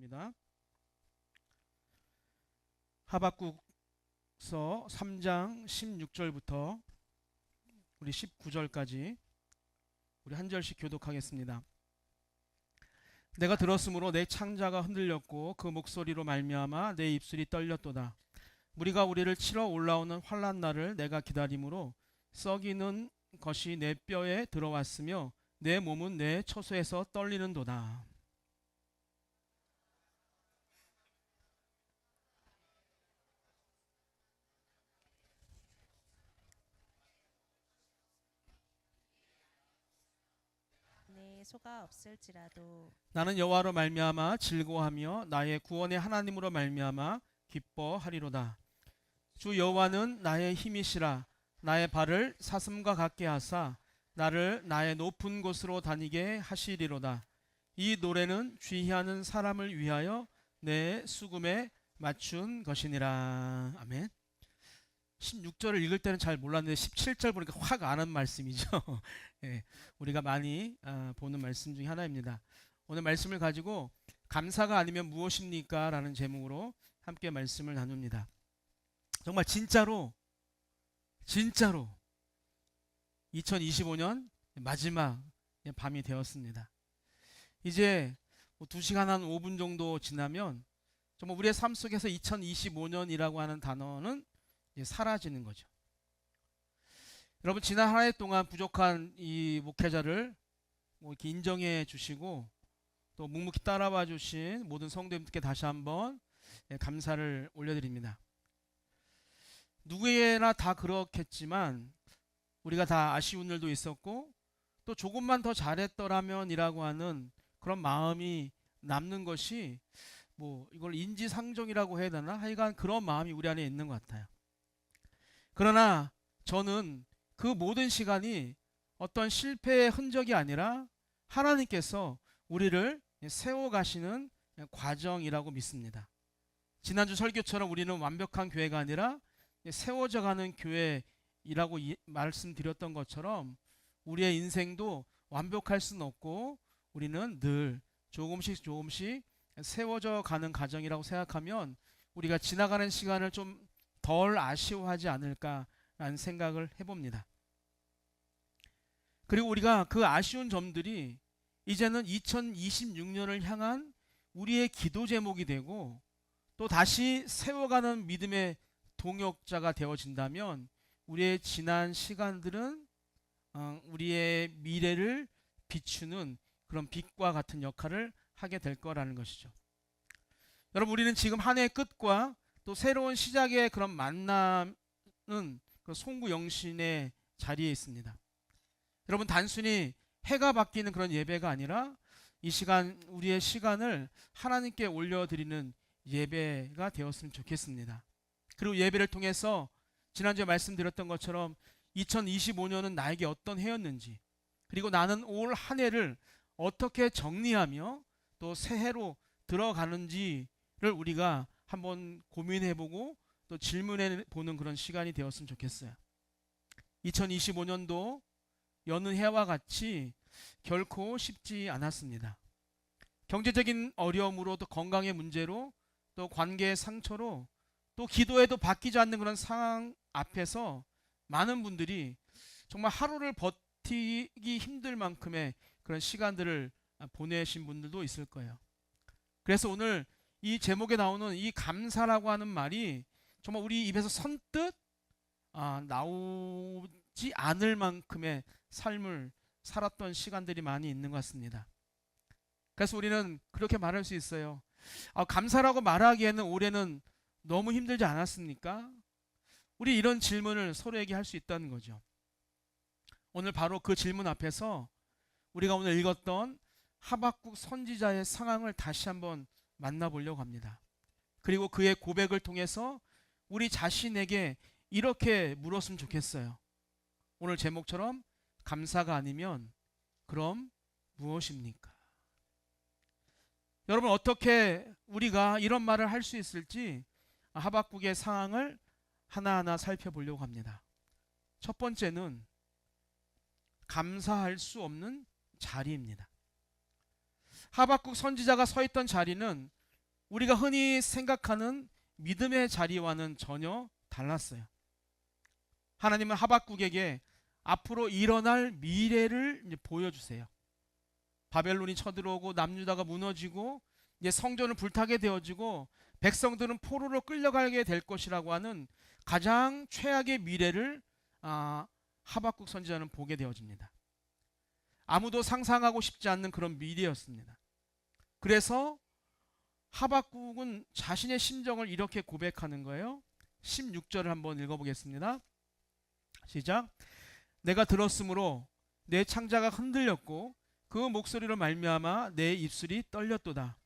하겠습니다. 하박국서 3장 16절부터 우리 19절까지 우리 한 절씩 교독하겠습니다. 내가 들었으므로 내 창자가 흔들렸고 그 목소리로 말미암아 내 입술이 떨렸도다. 무리가 우리를 치러 올라오는 환난 날을 내가 기다림으로 썩이는 것이 내 뼈에 들어왔으며 내 몸은 내 처소에서 떨리는도다. 내 소가 없을지라도 나는 여호와로 말미암아 즐거워하며 나의 구원의 하나님으로 말미암아 기뻐하리로다. 주 여호와는 나의 힘이시라. 나의 발을 사슴과 같게 하사 나를 나의 높은 곳으로 다니게 하시리로다. 이 노래는 귀하는 사람을 위하여 내 수금에 맞춘 것이니라. 아멘. 16절을 읽을 때는 잘 몰랐는데 17절 보니까 확 아는 말씀이죠. 예, 우리가 많이 보는 말씀 중에 하나입니다. 오늘 말씀을 가지고 감사가 아니면 무엇입니까? 라는 제목으로 함께 말씀을 나눕니다. 정말 진짜로 2025년 마지막 밤이 되었습니다. 이제 2시간 한 5분 정도 지나면 정말 우리의 삶 속에서 2025년이라고 하는 단어는 이제 사라지는 거죠. 여러분, 지난 한 해 동안 부족한 이 목회자를 이렇게 인정해 주시고 또 묵묵히 따라와 주신 모든 성도님들께 다시 한번 감사를 올려드립니다. 누구에나 다 그렇겠지만 우리가 다 아쉬운 일도 있었고 또 조금만 더 잘했더라면이라고 하는 그런 마음이 남는 것이 이걸 인지상정이라고 해야 되나? 하여간 그런 마음이 우리 안에 있는 것 같아요. 그러나 저는 그 모든 시간이 어떤 실패의 흔적이 아니라 하나님께서 우리를 세워가시는 과정이라고 믿습니다. 지난주 설교처럼 우리는 완벽한 교회가 아니라 세워져가는 교회이라고 말씀드렸던 것처럼 우리의 인생도 완벽할 수는 없고 우리는 늘 조금씩 세워져 가는 과정이라고 생각하면 우리가 지나가는 시간을 좀 덜 아쉬워하지 않을까라는 생각을 해봅니다. 그리고 우리가 그 아쉬운 점들이 이제는 2026년을 향한 우리의 기도 제목이 되고 또 다시 세워가는 믿음의 동역자가 되어진다면 우리의 지난 시간들은 우리의 미래를 비추는 그런 빛과 같은 역할을 하게 될 거라는 것이죠. 여러분, 우리는 지금 한 해의 끝과 또 새로운 시작의 그런 만남은 그 송구영신의 자리에 있습니다. 여러분, 단순히 해가 바뀌는 그런 예배가 아니라 이 시간, 우리의 시간을 하나님께 올려드리는 예배가 되었으면 좋겠습니다. 그리고 예배를 통해서 지난주에 말씀드렸던 것처럼 2025년은 나에게 어떤 해였는지, 그리고 나는 올 한 해를 어떻게 정리하며 또 새해로 들어가는지를 우리가 한번 고민해보고 또 질문해보는 그런 시간이 되었으면 좋겠어요. 2025년도 여느 해와 같이 결코 쉽지 않았습니다. 경제적인 어려움으로 또 건강의 문제로 또 관계의 상처로 또 기도에도 바뀌지 않는 그런 상황 앞에서 많은 분들이 정말 하루를 버티기 힘들 만큼의 그런 시간들을 보내신 분들도 있을 거예요. 그래서 오늘 이 제목에 나오는 이 감사라고 하는 말이 정말 우리 입에서 선뜻 나오지 않을 만큼의 삶을 살았던 시간들이 많이 있는 것 같습니다. 그래서 우리는 그렇게 말할 수 있어요. 감사라고 말하기에는 올해는 너무 힘들지 않았습니까? 우리 이런 질문을 서로에게 할 수 있다는 거죠. 오늘 바로 그 질문 앞에서 우리가 오늘 읽었던 하박국 선지자의 상황을 다시 한번 만나보려고 합니다. 그리고 그의 고백을 통해서 우리 자신에게 이렇게 물었으면 좋겠어요. 오늘 제목처럼 감사가 아니면 그럼 무엇입니까? 여러분, 어떻게 우리가 이런 말을 할 수 있을지 하박국의 상황을 하나하나 살펴보려고 합니다. 첫 번째는 감사할 수 없는 자리입니다. 하박국 선지자가 서 있던 자리는 우리가 흔히 생각하는 믿음의 자리와는 전혀 달랐어요. 하나님은 하박국에게 앞으로 일어날 미래를 이제 보여주세요. 바벨론이 쳐들어오고 남유다가 무너지고 이제 성전을 불타게 되어지고 백성들은 포로로 끌려가게 될 것이라고 하는 가장 최악의 미래를 하박국 선지자는 보게 되어집니다. 아무도 상상하고 싶지 않는 그런 미래였습니다. 그래서 하박국은 자신의 심정을 이렇게 고백하는 거예요. 16절을 한번 읽어보겠습니다. 시작. 내가 들었으므로 내 창자가 흔들렸고 그 목소리로 말미암아 내 입술이 떨렸도다.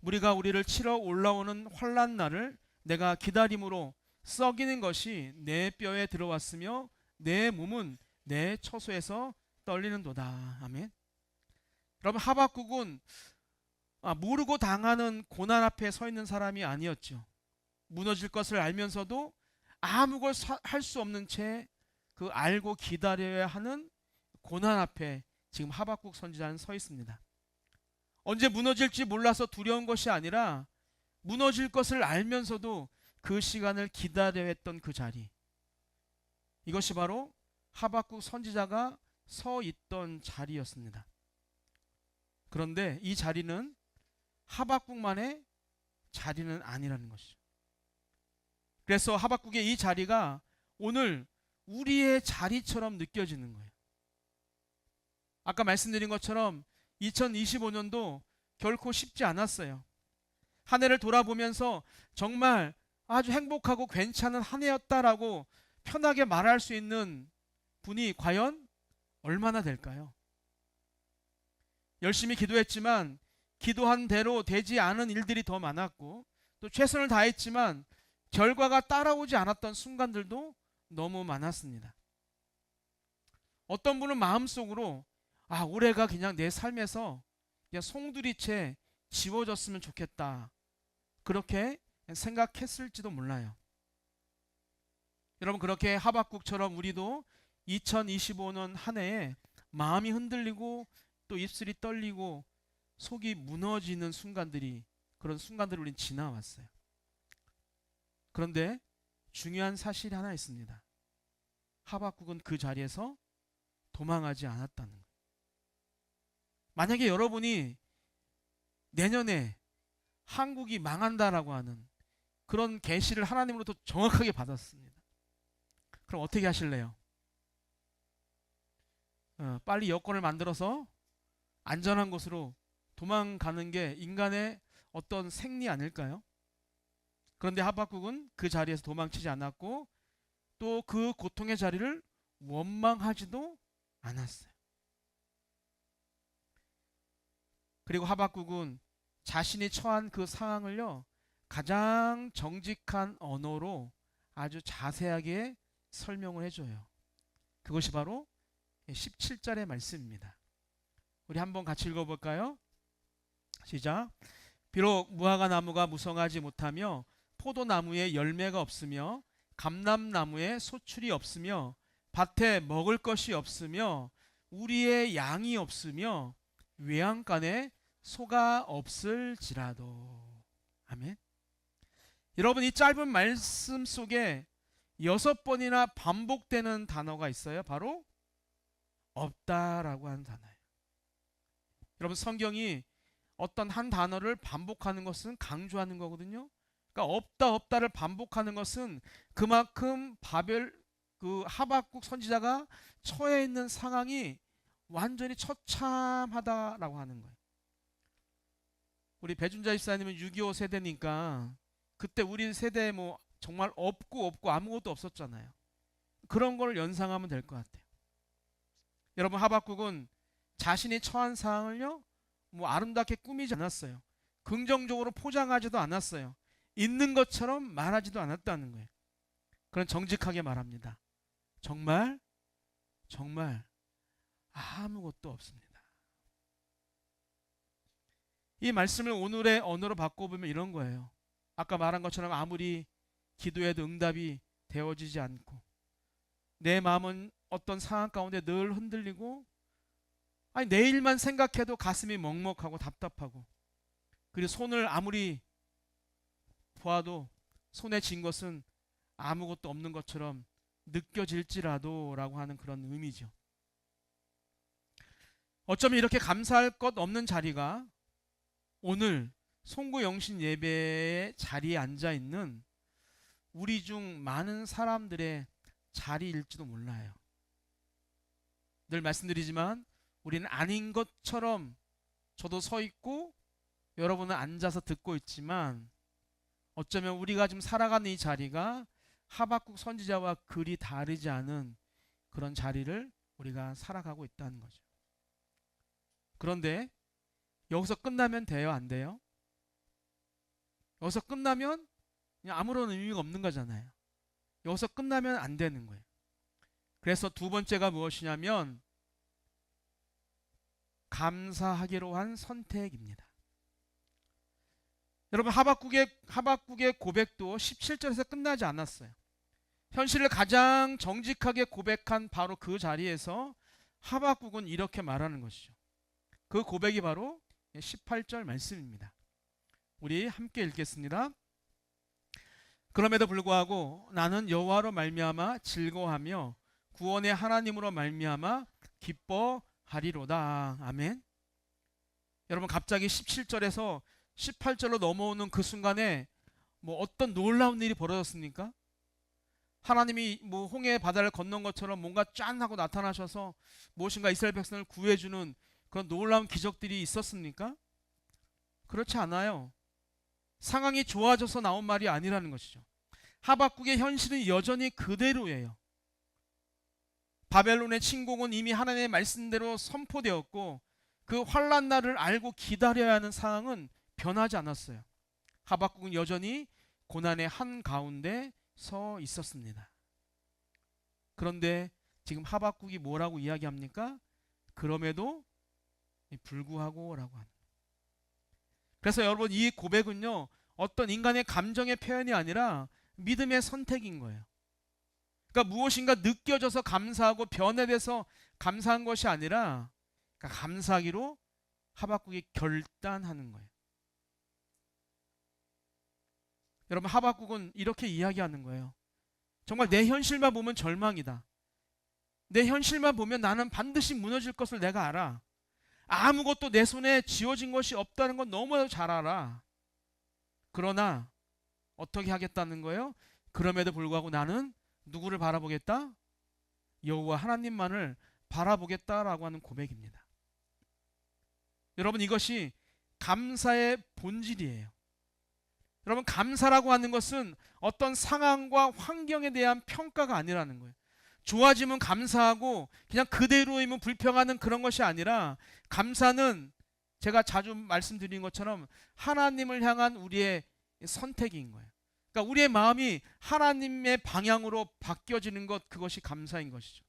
무리가 우리를 치러 올라오는 환난 날을 내가 기다림으로 썩이는 것이 내 뼈에 들어왔으며 내 몸은 내 처소에서 떨리는도다. 아멘. 여러분, 하박국은 모르고 당하는 고난 앞에 서 있는 사람이 아니었죠. 무너질 것을 알면서도 아무 걸 할 수 없는 채 그 알고 기다려야 하는 고난 앞에 지금 하박국 선지자는 서 있습니다. 언제 무너질지 몰라서 두려운 것이 아니라 무너질 것을 알면서도 그 시간을 기다려야 했던 그 자리, 이것이 바로 하박국 선지자가 서 있던 자리였습니다. 그런데 이 자리는 하박국만의 자리는 아니라는 것이죠. 그래서 하박국의 이 자리가 오늘 우리의 자리처럼 느껴지는 거예요. 아까 말씀드린 것처럼 2025년도 결코 쉽지 않았어요. 한 해를 돌아보면서 정말 아주 행복하고 괜찮은 한 해였다라고 편하게 말할 수 있는 분이 과연 얼마나 될까요? 열심히 기도했지만 기도한 대로 되지 않은 일들이 더 많았고, 또 최선을 다했지만 결과가 따라오지 않았던 순간들도 너무 많았습니다. 어떤 분은 마음속으로 올해가 그냥 내 삶에서 그냥 송두리째 지워졌으면 좋겠다, 그렇게 생각했을지도 몰라요. 여러분, 그렇게 하박국처럼 우리도 2025년 한 해에 마음이 흔들리고 또 입술이 떨리고 속이 무너지는 순간들이, 그런 순간들을 우린 지나왔어요. 그런데 중요한 사실이 하나 있습니다. 하박국은 그 자리에서 도망하지 않았다는 거예요. 만약에 여러분이 내년에 한국이 망한다라고 하는 그런 계시를 하나님으로부터 정확하게 받았습니다. 그럼 어떻게 하실래요? 빨리 여권을 만들어서 안전한 곳으로 도망가는 게 인간의 어떤 생리 아닐까요? 그런데 하박국은 그 자리에서 도망치지 않았고 또 그 고통의 자리를 원망하지도 않았어요. 그리고 하박국은 자신이 처한 그 상황을요, 가장 정직한 언어로 아주 자세하게 설명을 해줘요. 그것이 바로 17절의 말씀입니다. 우리 한번 같이 읽어볼까요? 시작. 비록 무화과 나무가 무성하지 못하며 포도나무에 열매가 없으며 감람나무에 소출이 없으며 밭에 먹을 것이 없으며 우리의 양이 없으며 외양간에 소가 없을지라도. 아멘. 여러분, 이 짧은 말씀 속에 6번이나 반복되는 단어가 있어요. 바로 없다라고 하는 단어예요. 여러분, 성경이 어떤 한 단어를 반복하는 것은 강조하는 거거든요. 그러니까 없다를 반복하는 것은 그만큼 하박국 선지자가 처해 있는 상황이 완전히 처참하다라고 하는 거예요. 우리 배준자 집사님은 6.25 세대니까 그때 우리 세대에 정말 없고 아무것도 없었잖아요. 그런 걸 연상하면 될 것 같아요. 여러분, 하박국은 자신이 처한 상황을요, 아름답게 꾸미지 않았어요. 긍정적으로 포장하지도 않았어요. 있는 것처럼 말하지도 않았다는 거예요. 그런 정직하게 말합니다. 정말 아무것도 없습니다. 이 말씀을 오늘의 언어로 바꿔보면 이런 거예요. 아까 말한 것처럼 아무리 기도해도 응답이 되어지지 않고 내 마음은 어떤 상황 가운데 늘 흔들리고 내일만 생각해도 가슴이 먹먹하고 답답하고, 그리고 손을 아무리 보아도 손에 쥔 것은 아무것도 없는 것처럼 느껴질지라도 라고 하는 그런 의미죠. 어쩌면 이렇게 감사할 것 없는 자리가 오늘 송구영신 예배의 자리에 앉아 있는 우리 중 많은 사람들의 자리일지도 몰라요. 늘 말씀드리지만 우리는 아닌 것처럼 저도 서 있고 여러분은 앉아서 듣고 있지만 어쩌면 우리가 지금 살아가는 이 자리가 하박국 선지자와 그리 다르지 않은 그런 자리를 우리가 살아가고 있다는 거죠. 그런데 여기서 끝나면 돼요? 안 돼요? 여기서 끝나면 그냥 아무런 의미가 없는 거잖아요. 여기서 끝나면 안 되는 거예요. 그래서 두 번째가 무엇이냐면 감사하기로 한 선택입니다. 여러분 하박국의 고백도 17절에서 끝나지 않았어요. 현실을 가장 정직하게 고백한 바로 그 자리에서 하박국은 이렇게 말하는 것이죠. 그 고백이 바로 18절 말씀입니다. 우리 함께 읽겠습니다. 그럼에도 불구하고 나는 여호와로 말미암아 즐거워하며 구원의 하나님으로 말미암아 기뻐하리로다. 아멘. 여러분 갑자기 17절에서 18절로 넘어오는 그 순간에 어떤 놀라운 일이 벌어졌습니까? 하나님이 홍해 바다를 건넌 것처럼 뭔가 짠 하고 나타나셔서 무엇인가 이스라엘 백성을 구해주는 그런 놀라운 기적들이 있었습니까? 그렇지 않아요. 상황이 좋아져서 나온 말이 아니라는 것이죠. 하박국의 현실은 여전히 그대로예요. 바벨론의 침공은 이미 하나님의 말씀대로 선포되었고 그 환난 날을 알고 기다려야 하는 상황은 변하지 않았어요. 하박국은 여전히 고난의 한가운데 서 있었습니다. 그런데 지금 하박국이 뭐라고 이야기합니까? 그럼에도 불구하고 라고 합니다. 그래서 여러분 이 고백은요 어떤 인간의 감정의 표현이 아니라 믿음의 선택인 거예요. 그러니까 무엇인가 느껴져서 감사하고 변해돼서 감사한 것이 아니라 그러니까 감사하기로 하박국이 결단하는 거예요. 여러분 하박국은 이렇게 이야기하는 거예요. 정말 내 현실만 보면 절망이다. 내 현실만 보면 나는 반드시 무너질 것을 내가 알아. 아무것도 내 손에 쥐어진 것이 없다는 건 너무 잘 알아. 그러나 어떻게 하겠다는 거예요? 그럼에도 불구하고 나는 누구를 바라보겠다? 여호와 하나님만을 바라보겠다라고 하는 고백입니다. 여러분 이것이 감사의 본질이에요. 여러분 감사라고 하는 것은 어떤 상황과 환경에 대한 평가가 아니라는 거예요. 좋아지면 감사하고 그냥 그대로이면 불평하는 그런 것이 아니라 감사는 제가 자주 말씀드린 것처럼 하나님을 향한 우리의 선택인 거예요. 그러니까 우리의 마음이 하나님의 방향으로 바뀌어지는 것, 그것이 감사인 것이죠.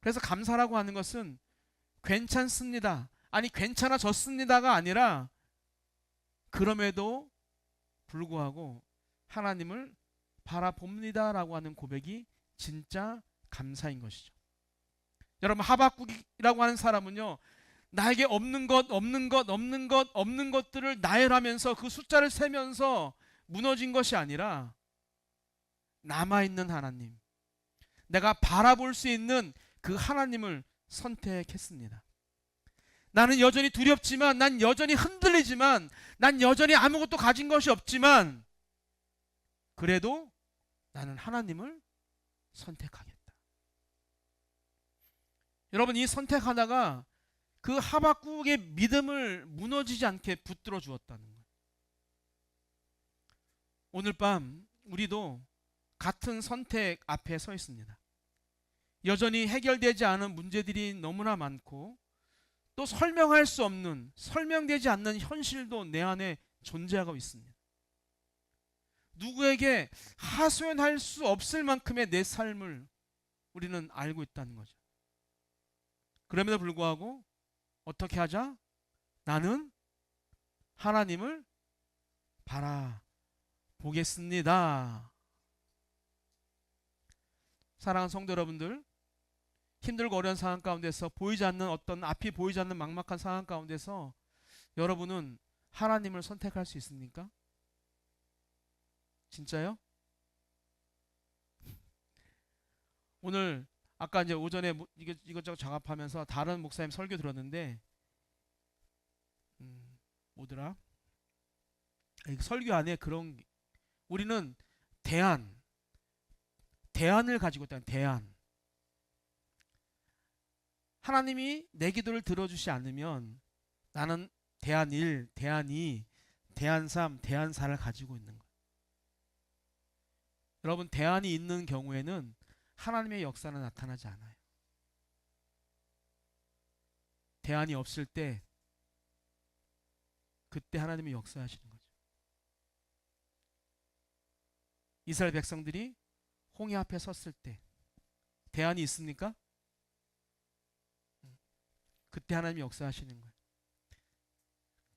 그래서 감사라고 하는 것은 괜찮습니다, 아니 괜찮아졌습니다가 아니라 그럼에도 불구하고 하나님을 바라봅니다라고 하는 고백이 진짜 감사인 것이죠. 여러분 하박국이라고 하는 사람은요 나에게 없는 것들을 나열하면서 그 숫자를 세면서 무너진 것이 아니라 남아있는 하나님, 내가 바라볼 수 있는 그 하나님을 선택했습니다. 나는 여전히 두렵지만, 난 여전히 흔들리지만, 난 여전히 아무것도 가진 것이 없지만 그래도 나는 하나님을 선택하겠다. 여러분 이 선택 하나가 그 하박국의 믿음을 무너지지 않게 붙들어 주었다는 거예요. 오늘 밤 우리도 같은 선택 앞에 서 있습니다. 여전히 해결되지 않은 문제들이 너무나 많고 또 설명할 수 없는, 설명되지 않는 현실도 내 안에 존재하고 있습니다. 누구에게 하소연할 수 없을 만큼의 내 삶을 우리는 알고 있다는 거죠. 그럼에도 불구하고 어떻게 하자? 나는 하나님을 바라보겠습니다. 사랑하는 성도 여러분들, 힘들고 어려운 상황 가운데서 보이지 않는 어떤 앞이 보이지 않는 막막한 상황 가운데서 여러분은 하나님을 선택할 수 있습니까? 진짜요? 오늘 아까 이제 오전에 이것저것 작업하면서 다른 목사님 설교 들었는데 뭐더라? 이 설교 안에 그런 우리는 대안을 가지고 있다는 대안. 하나님이 내 기도를 들어주지 않으면 나는 대안 1, 대안 2, 대안 3, 대안 4를 가지고 있는 거예요. 여러분 대안이 있는 경우에는 하나님의 역사는 나타나지 않아요. 대안이 없을 때 그때 하나님이 역사하시는 거죠. 이스라엘 백성들이 홍해 앞에 섰을 때 대안이 있습니까? 그때 하나님이 역사하시는 거예요.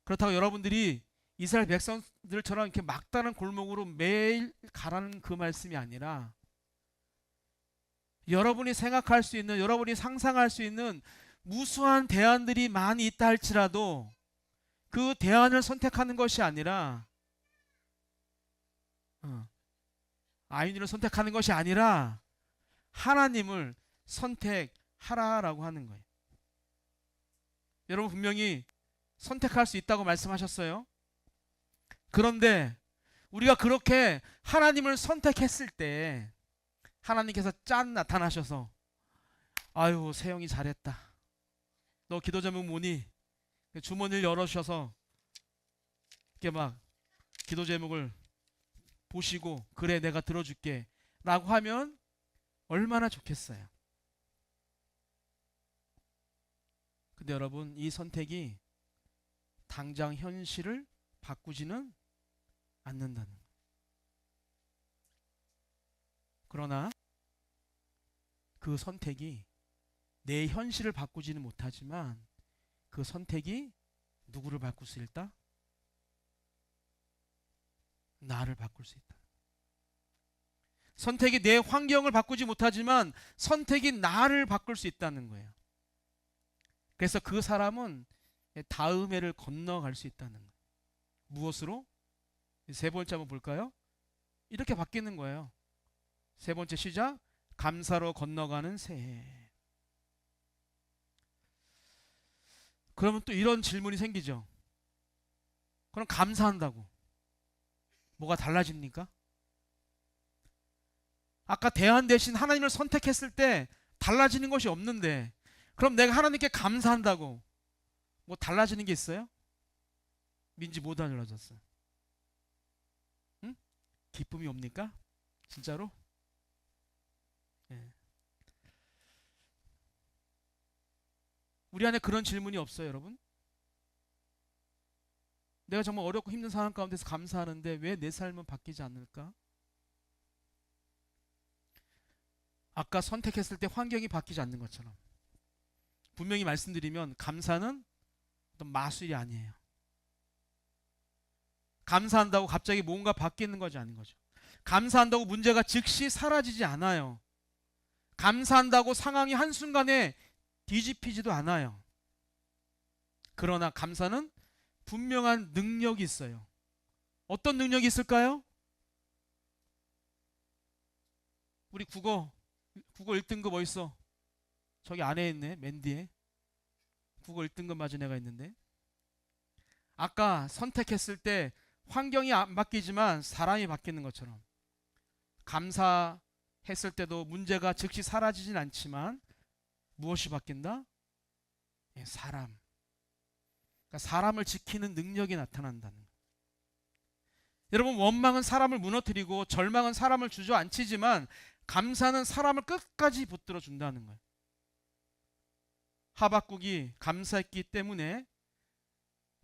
그렇다고 여러분들이 이스라엘 백성들처럼 이렇게 막다른 골목으로 매일 가라는 그 말씀이 아니라 여러분이 생각할 수 있는, 여러분이 상상할 수 있는 무수한 대안들이 많이 있다 할지라도 그 대안을 선택하는 것이 아니라 아이니를 선택하는 것이 아니라 하나님을 선택하라라고 하는 거예요. 여러분 분명히 선택할 수 있다고 말씀하셨어요. 그런데 우리가 그렇게 하나님을 선택했을 때 하나님께서 짠 나타나셔서 아유 세영이 잘했다. 너 기도 제목 뭐니? 주머니를 열어주셔서 이렇게 막 기도 제목을 보시고 그래 내가 들어줄게 라고 하면 얼마나 좋겠어요. 근데 여러분 이 선택이 당장 현실을 바꾸지는 않는다는 거예요. 그러나 그 선택이 내 현실을 바꾸지는 못하지만 그 선택이 누구를 바꿀 수 있다? 나를 바꿀 수 있다. 선택이 내 환경을 바꾸지 못하지만 선택이 나를 바꿀 수 있다는 거예요. 그래서 그 사람은 다음 해를 건너갈 수 있다는 거예요. 무엇으로? 세 번째 한번 볼까요? 이렇게 바뀌는 거예요. 세 번째 시작. 감사로 건너가는 새해. 그러면 또 이런 질문이 생기죠. 그럼 감사한다고 뭐가 달라집니까? 아까 대안 대신 하나님을 선택했을 때 달라지는 것이 없는데 그럼 내가 하나님께 감사한다고 뭐 달라지는 게 있어요? 민지 뭐 달라졌어요? 응? 기쁨이 옵니까? 진짜로? 예. 우리 안에 그런 질문이 없어요, 여러분? 내가 정말 어렵고 힘든 상황 가운데서 감사하는데 왜 내 삶은 바뀌지 않을까? 아까 선택했을 때 환경이 바뀌지 않는 것처럼 분명히 말씀드리면 감사는 어떤 마술이 아니에요. 감사한다고 갑자기 뭔가 바뀌는 것이 아닌 거죠. 감사한다고 문제가 즉시 사라지지 않아요. 감사한다고 상황이 한순간에 뒤집히지도 않아요. 그러나 감사는 분명한 능력이 있어요. 어떤 능력이 있을까요? 우리 국어 1등급 어딨어? 저기 안에 있네, 맨 뒤에. 국어 1등급 맞은 애가 있는데. 아까 선택했을 때 환경이 안 바뀌지만 사람이 바뀌는 것처럼 감사했을 때도 문제가 즉시 사라지진 않지만 무엇이 바뀐다? 사람. 그러니까 사람을 지키는 능력이 나타난다는 거예요. 여러분 원망은 사람을 무너뜨리고 절망은 사람을 주저앉히지만 감사는 사람을 끝까지 붙들어 준다는 거예요. 하박국이 감사했기 때문에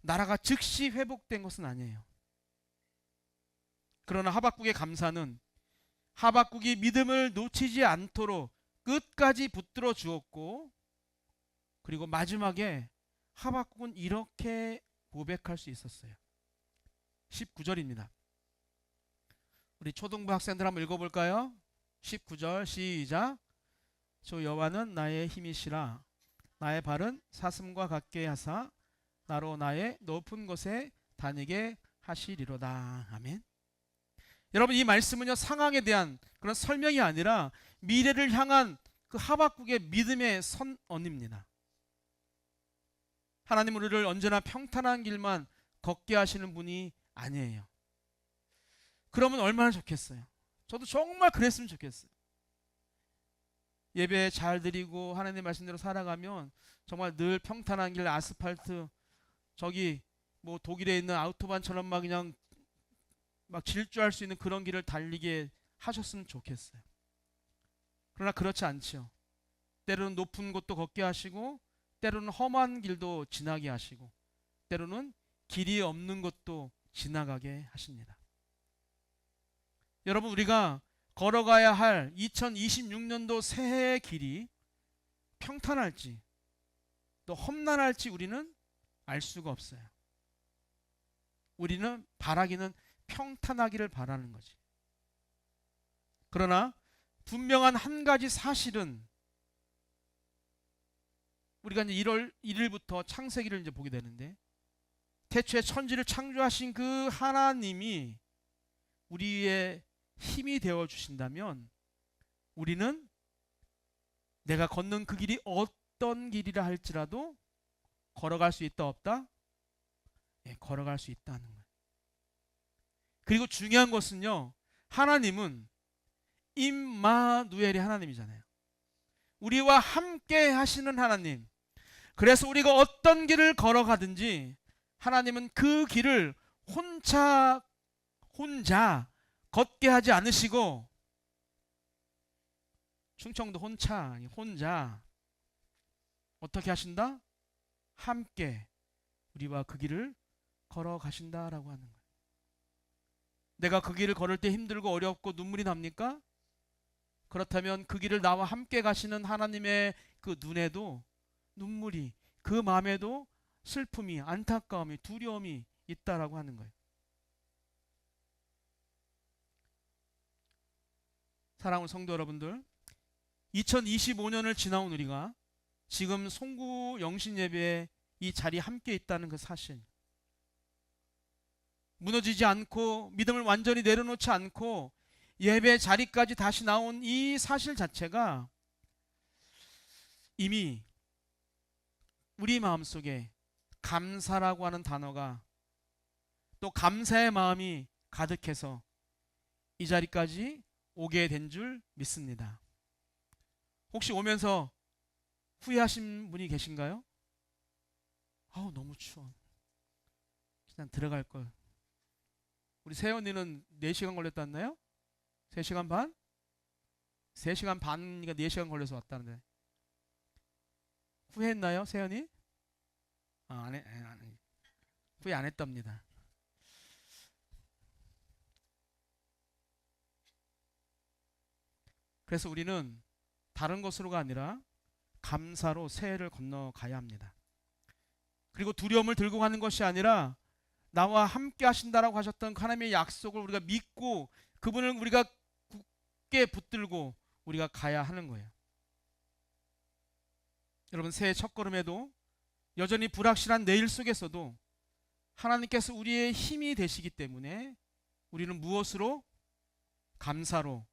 나라가 즉시 회복된 것은 아니에요. 그러나 하박국의 감사는 하박국이 믿음을 놓치지 않도록 끝까지 붙들어 주었고 그리고 마지막에 하박국은 이렇게 고백할 수 있었어요. 19절입니다. 우리 초등부 학생들 한번 읽어볼까요? 19절 시작. 주 여호와는 나의 힘이시라 나의 발은 사슴과 같게 하사 나로 나의 높은 곳에 다니게 하시리로다. 아멘. 여러분, 이 말씀은요, 상황에 대한 그런 설명이 아니라 미래를 향한 그 하박국의 믿음의 선언입니다. 하나님 우리를 언제나 평탄한 길만 걷게 하시는 분이 아니에요. 그러면 얼마나 좋겠어요. 저도 정말 그랬으면 좋겠어요. 예배 잘 드리고 하나님 말씀대로 살아가면 정말 늘 평탄한 길, 아스팔트, 저기 뭐 독일에 있는 아우토반처럼 막 그냥 막 질주할 수 있는 그런 길을 달리게 하셨으면 좋겠어요. 그러나 그렇지 않죠. 때로는 높은 곳도 걷게 하시고, 때로는 험한 길도 지나게 하시고, 때로는 길이 없는 곳도 지나가게 하십니다. 여러분, 우리가 걸어가야 할 2026년도 새해의 길이 평탄할지 또 험난할지 우리는 알 수가 없어요. 우리는 바라기는 평탄하기를 바라는 거지. 그러나 분명한 한 가지 사실은, 우리가 이제 1월 1일부터 창세기를 이제 보게 되는데, 태초에 천지를 창조하신 그 하나님이 우리의 힘이 되어 주신다면 우리는 내가 걷는 그 길이 어떤 길이라 할지라도 걸어갈 수 있다 없다? 예, 걸어갈 수 있다는 거예요. 그리고 중요한 것은요, 하나님은 임마누엘의 하나님이잖아요. 우리와 함께 하시는 하나님. 그래서 우리가 어떤 길을 걸어가든지 하나님은 그 길을 혼자 걷게 하지 않으시고, 충청도 혼자 어떻게 하신다? 함께 우리와 그 길을 걸어가신다라고 하는 거예요. 내가 그 길을 걸을 때 힘들고 어렵고 눈물이 납니까? 그렇다면 그 길을 나와 함께 가시는 하나님의 그 눈에도 눈물이, 그 마음에도 슬픔이, 안타까움이, 두려움이 있다라고 하는 거예요. 사랑하는 성도 여러분들, 2025년을 지나온 우리가 지금 송구 영신 예배에 이 자리에 함께 있다는 그 사실, 무너지지 않고 믿음을 완전히 내려놓지 않고 예배 자리까지 다시 나온 이 사실 자체가 이미 우리 마음속에 감사라고 하는 단어가, 또 감사의 마음이 가득해서 이 자리까지 오게 된 줄 믿습니다. 혹시 오면서 후회하신 분이 계신가요? 아우, 너무 추워, 그냥 들어갈 걸. 우리 세연이는 4시간 걸렸다나요? 3시간 반? 3시간 반이니까 4시간 걸려서 왔다는데 후회했나요, 세연이? 후회 안 했답니다. 그래서 우리는 다른 것으로가 아니라 감사로 새해를 건너가야 합니다. 그리고 두려움을 들고 가는 것이 아니라 나와 함께 하신다라고 하셨던 하나님의 약속을 우리가 믿고 그분을 우리가 굳게 붙들고 우리가 가야 하는 거예요. 여러분, 새해 첫걸음에도 여전히 불확실한 내일 속에서도 하나님께서 우리의 힘이 되시기 때문에 우리는 무엇으로? 감사로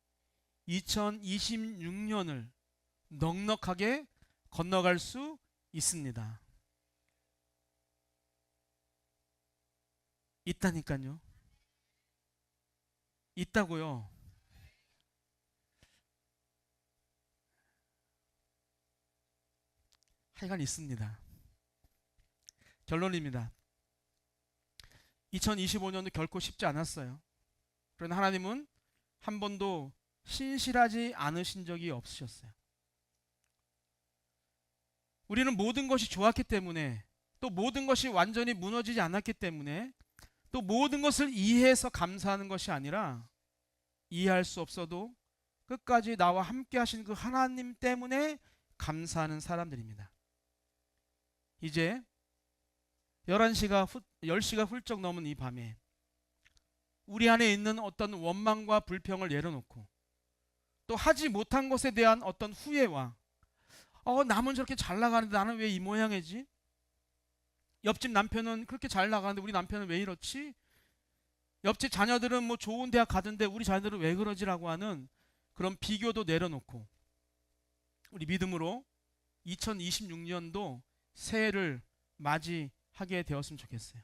2026년을 넉넉하게 건너갈 수 있습니다. 있다니까요. 있다고요. 하여간 있습니다. 결론입니다. 2025년도 결코 쉽지 않았어요. 그러나 하나님은 한 번도 신실하지 않으신 적이 없으셨어요. 우리는 모든 것이 좋았기 때문에, 또 모든 것이 완전히 무너지지 않았기 때문에, 또 모든 것을 이해해서 감사하는 것이 아니라 이해할 수 없어도 끝까지 나와 함께 하신 그 하나님 때문에 감사하는 사람들입니다. 이제 10시가 훌쩍 넘은 이 밤에 우리 안에 있는 어떤 원망과 불평을 내려놓고, 또 하지 못한 것에 대한 어떤 후회와 남은 저렇게 잘 나가는데 나는 왜 이 모양이지? 옆집 남편은 그렇게 잘 나가는데 우리 남편은 왜 이렇지? 옆집 자녀들은 뭐 좋은 대학 가던데 우리 자녀들은 왜 그러지라고 하는 그런 비교도 내려놓고 우리 믿음으로 2026년도 새해를 맞이하게 되었으면 좋겠어요.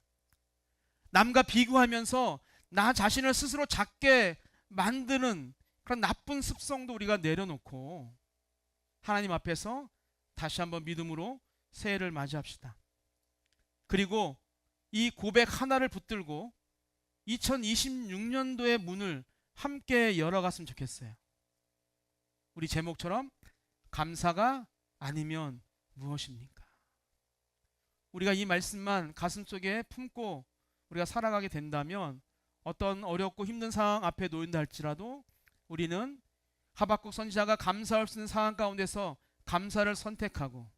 남과 비교하면서 나 자신을 스스로 작게 만드는 그런 나쁜 습성도 우리가 내려놓고 하나님 앞에서 다시 한번 믿음으로 새해를 맞이합시다. 그리고 이 고백 하나를 붙들고 2026년도의 문을 함께 열어갔으면 좋겠어요. 우리 제목처럼 감사가 아니면 무엇입니까? 우리가 이 말씀만 가슴속에 품고 우리가 살아가게 된다면 어떤 어렵고 힘든 상황 앞에 놓인다 할지라도 우리는 하박국 선지자가 감사할 수 있는 상황 가운데서 감사를 선택하고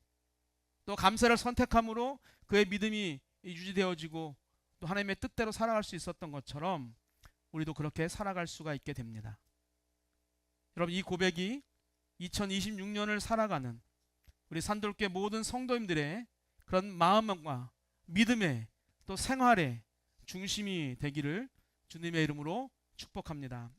또 감사를 선택함으로 그의 믿음이 유지되어지고 또 하나님의 뜻대로 살아갈 수 있었던 것처럼 우리도 그렇게 살아갈 수가 있게 됩니다. 여러분, 이 고백이 2026년을 살아가는 우리 산돌교회 모든 성도님들의 그런 마음과 믿음의 또 생활의 중심이 되기를 주님의 이름으로 축복합니다.